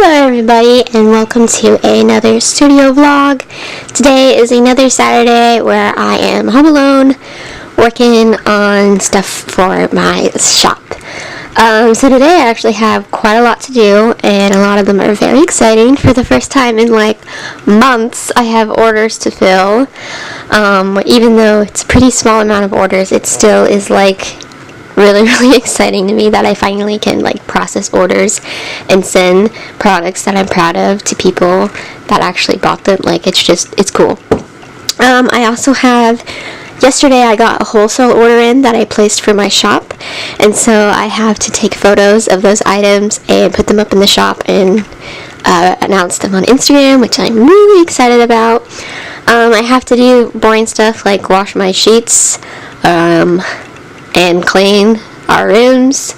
Hello everybody, and welcome to another studio vlog. Today is another Saturday where I am home alone working on stuff for my shop. So today I actually have quite a lot to do, and a lot of them are very exciting. For the first time in like months, I have orders to fill. Even though it's a pretty small amount of orders, it still is like really exciting to me that I finally can like process orders and send products that I'm proud of to people that actually bought them. Like it's cool. I also have, yesterday I got a wholesale order in that I placed for my shop, and so I have to take photos of those items and put them up in the shop and announce them on Instagram, which I'm really excited about. I have to do boring stuff like wash my sheets, and clean our rooms,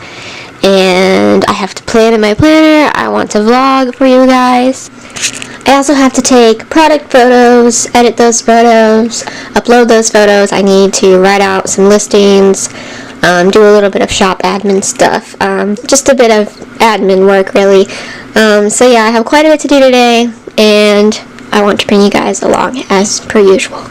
and I have to plan in my planner. I want to vlog for you guys. I also have to take product photos, edit those photos, upload those photos. I need to write out some listings, do a little bit of shop admin stuff, just a bit of admin work really. So yeah, I have quite a bit to do today, and I want to bring you guys along as per usual.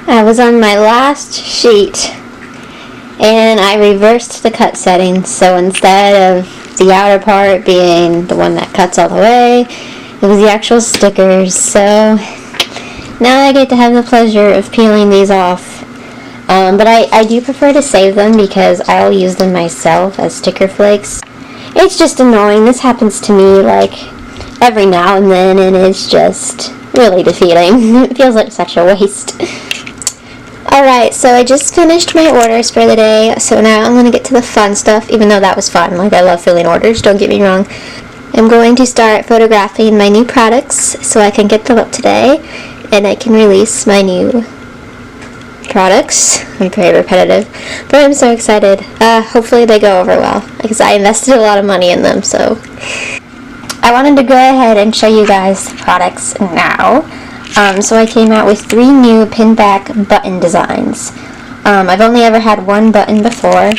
I was on my last sheet and I reversed the cut settings, so instead of the outer part being the one that cuts all the way, it was the actual stickers. So now I get to have the pleasure of peeling these off, but I do prefer to save them because I'll use them myself as sticker flakes. It's just annoying. This happens to me like every now and then, and it's just really defeating. It feels like such a waste. Alright, so I just finished my orders for the day, so now I'm going to get to the fun stuff, even though that was fun. Like, I love filling orders, don't get me wrong. I'm going to start photographing my new products so I can get them up today, and I can release my new products. I'm very repetitive, but I'm so excited. Hopefully they go over well, because I invested a lot of money in them, so I wanted to go ahead and show you guys the products now. So I came out with 3 new pinback button designs. I've only ever had one button before,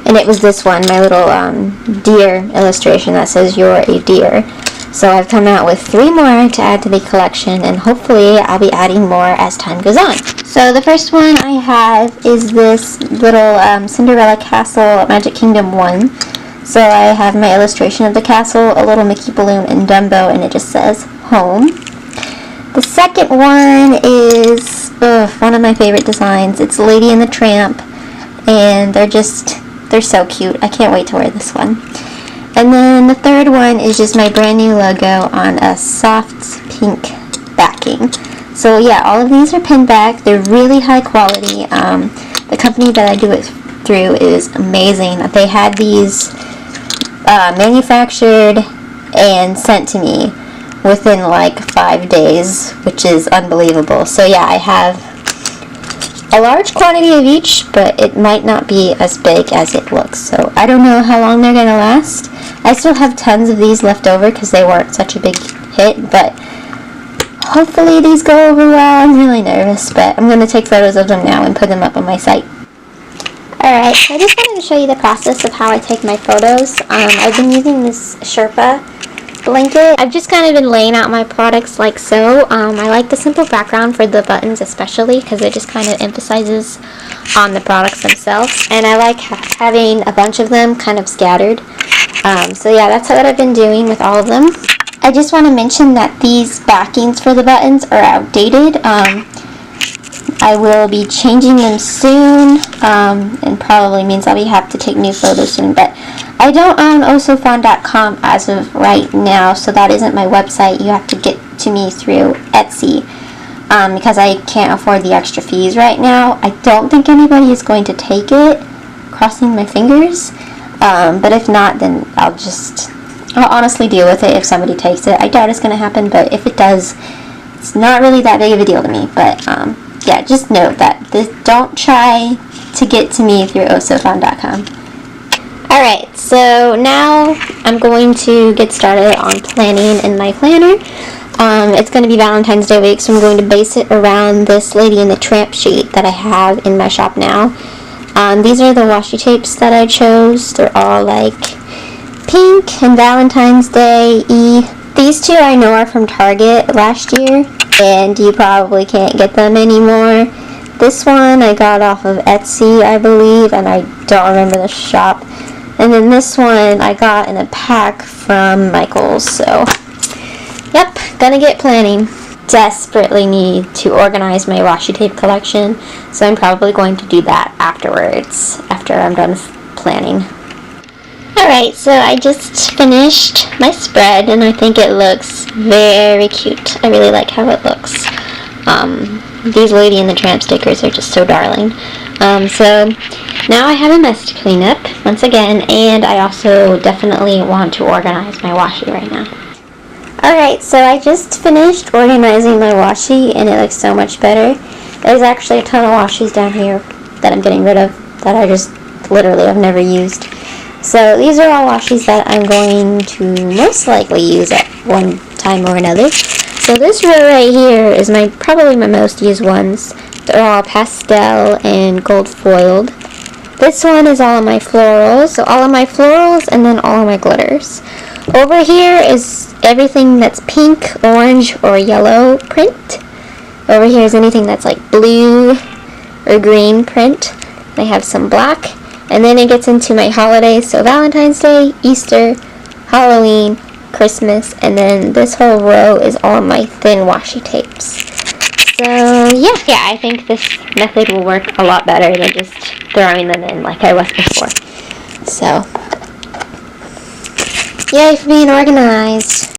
and it was this one, my little deer illustration that says "You're a deer." So I've come out with 3 more to add to the collection, and hopefully I'll be adding more as time goes on. So the first one I have is this little Cinderella Castle Magic Kingdom one. So I have my illustration of the castle, a little Mickey balloon, and Dumbo, and it just says home. The second one is one of my favorite designs. It's Lady and the Tramp, and they're so cute. I can't wait to wear this one. And then the third one is just my brand new logo on a soft pink backing. So yeah, all of these are pinned back. They're really high quality. The company that I do it through is amazing. They had these manufactured and sent to me within like 5 days, which is unbelievable. So yeah, I have a large quantity of each, but it might not be as big as it looks. So I don't know how long they're gonna last. I still have tons of these left over because they weren't such a big hit, but hopefully these go over well. I'm really nervous, but I'm gonna take photos of them now and put them up on my site. Alright, so I just wanted to show you the process of how I take my photos. I've been using this Sherpa blanket. I've just kind of been laying out my products like so. I like the simple background for the buttons especially because it just kind of emphasizes on the products themselves. And I like having a bunch of them kind of scattered. So yeah, that's what I've been doing with all of them. I just want to mention that these backings for the buttons are outdated. I will be changing them soon, and probably means I'll have to take new photos soon, but I don't own OhSoFawn.com as of right now, so that isn't my website. You have to get to me through Etsy, because I can't afford the extra fees right now. I don't think anybody is going to take it, crossing my fingers, but if not, then I'll honestly deal with it if somebody takes it. I doubt it's going to happen, but if it does, it's not really that big of a deal to me, but yeah, just note that don't try to get to me through OhSoFawn.com. Alright, so now I'm going to get started on planning in my planner. It's going to be Valentine's Day week, so I'm going to base it around this Lady in the Tramp sheet that I have in my shop now. These are the washi tapes that I chose. They're all like pink and Valentine's Day-y. These two I know are from Target last year, and you probably can't get them anymore. This one I got off of Etsy, I believe, and I don't remember the shop. And then this one I got in a pack from Michael's, so yep, gonna get planning. Desperately need to organize my washi tape collection, so I'm probably going to do that afterwards, after I'm done planning. Alright, so I just finished my spread, and I think it looks very cute. I really like how it looks. These Lady in the Tramp stickers are just so darling. So now I have a mess to clean up, once again, and I also definitely want to organize my washi right now. Alright, so I just finished organizing my washi, and it looks so much better. There's actually a ton of washis down here that I'm getting rid of, that I just literally have never used. So these are all washis that I'm going to most likely use at one time or another. So this row right here is probably my most used ones. They're all pastel and gold foiled. This one is all of my florals, so all of my florals and then all of my glitters. Over here is everything that's pink, orange, or yellow print. Over here is anything that's like blue or green print. I have some black. And then it gets into my holidays, so Valentine's Day, Easter, Halloween, Christmas, and then this whole row is all of my thin washi tapes. So yeah, I think this method will work a lot better than just throwing them in like I was before. So, yay for being organized.